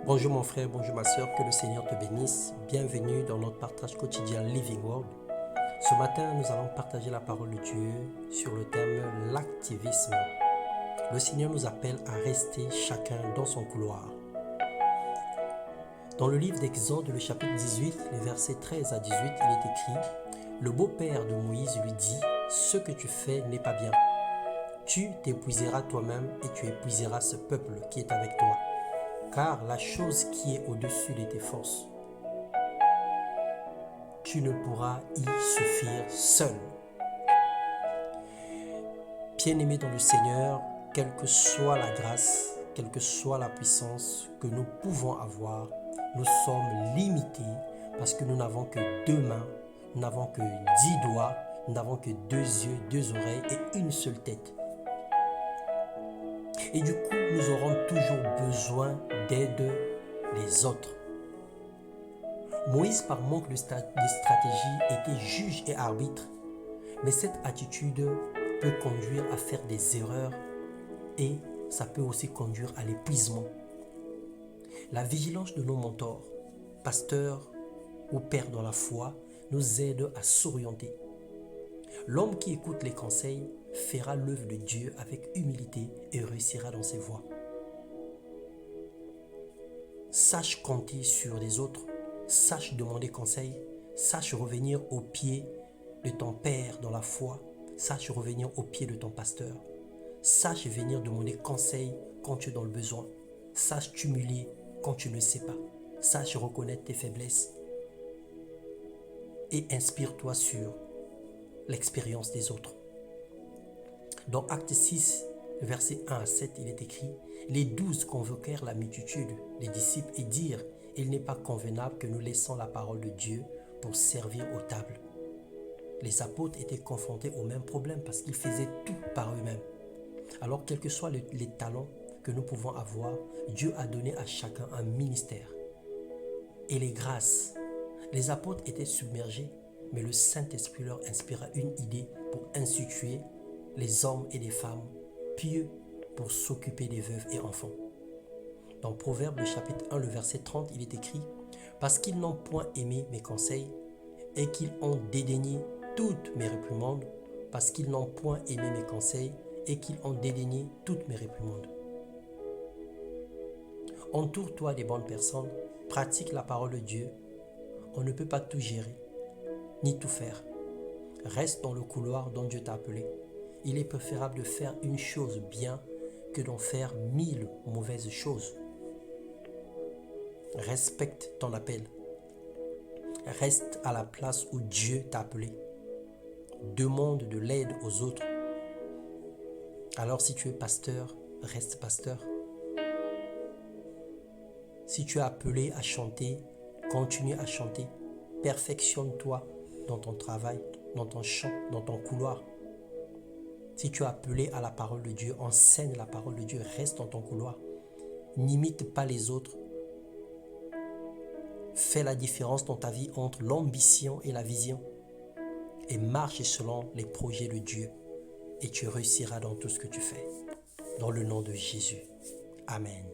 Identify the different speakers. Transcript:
Speaker 1: Bonjour mon frère, bonjour ma soeur, que le Seigneur te bénisse. Bienvenue dans notre partage quotidien Living Word. Ce matin, nous allons partager la parole de Dieu sur le thème l'activisme. Le Seigneur nous appelle à rester chacun dans son couloir. Dans le livre d'Exode, le chapitre 18, les versets 13 à 18, il est écrit « Le beau-père de Moïse lui dit « Ce que tu fais n'est pas bien. Tu t'épuiseras toi-même et tu épuiseras ce peuple qui est avec toi. Car la chose qui est au-dessus de tes forces, tu ne pourras y suffire seul. » Bien-aimés dans le Seigneur, quelle que soit la grâce, quelle que soit la puissance que nous pouvons avoir, nous sommes limités parce que nous n'avons que 2 mains, nous n'avons que 10 doigts, nous n'avons que 2 yeux, 2 oreilles et une seule tête. Et du coup, nous aurons toujours besoin d'aide des autres. Moïse, par manque de stratégie, était juge et arbitre. Mais cette attitude peut conduire à faire des erreurs et ça peut aussi conduire à l'épuisement. La vigilance de nos mentors, pasteurs ou pères dans la foi, nous aide à s'orienter. L'homme qui écoute les conseils fera l'œuvre de Dieu avec humilité et réussira dans ses voies. Sache compter sur les autres, sache demander conseil, sache revenir aux pieds de ton père dans la foi, sache revenir aux pieds de ton pasteur, sache venir demander conseil quand tu es dans le besoin, sache t'humilier quand tu ne sais pas, sache reconnaître tes faiblesses et inspire-toi sur l'expérience des autres. Dans Acte 6, versets 1 à 7, il est écrit « Les 12 convoquèrent la multitude, les disciples, et dirent « Il n'est pas convenable que nous laissons la parole de Dieu pour servir aux tables. » Les apôtres étaient confrontés au même problème parce qu'ils faisaient tout par eux-mêmes. Alors, quels que soient les talents que nous pouvons avoir, Dieu a donné à chacun un ministère. Et les grâces, les apôtres étaient submergés, mais le Saint-Esprit leur inspira une idée pour instituer les hommes et les femmes pieux pour s'occuper des veuves et enfants. Dans Proverbe, le chapitre 1, le verset 30, il est écrit « Parce qu'ils n'ont point aimé mes conseils et qu'ils ont dédaigné toutes mes réprimandes, parce qu'ils n'ont point aimé mes conseils et qu'ils ont dédaigné toutes mes réprimandes. » Entoure-toi des bonnes personnes, pratique la parole de Dieu. On ne peut pas tout gérer, ni tout faire. Reste dans le couloir dont Dieu t'a appelé. Il est préférable de faire une chose bien que d'en faire 1000 mauvaises choses. Respecte ton appel. Reste à la place où Dieu t'a appelé. Demande de l'aide aux autres. Alors si tu es pasteur, reste pasteur. Si tu es appelé à chanter, continue à chanter. Perfectionne-toi dans ton travail, dans ton chant, dans ton couloir. Si tu es appelé à la parole de Dieu, enseigne la parole de Dieu, reste dans ton couloir. N'imite pas les autres. Fais la différence dans ta vie entre l'ambition et la vision. Et marche selon les projets de Dieu. Et tu réussiras dans tout ce que tu fais. Dans le nom de Jésus. Amen.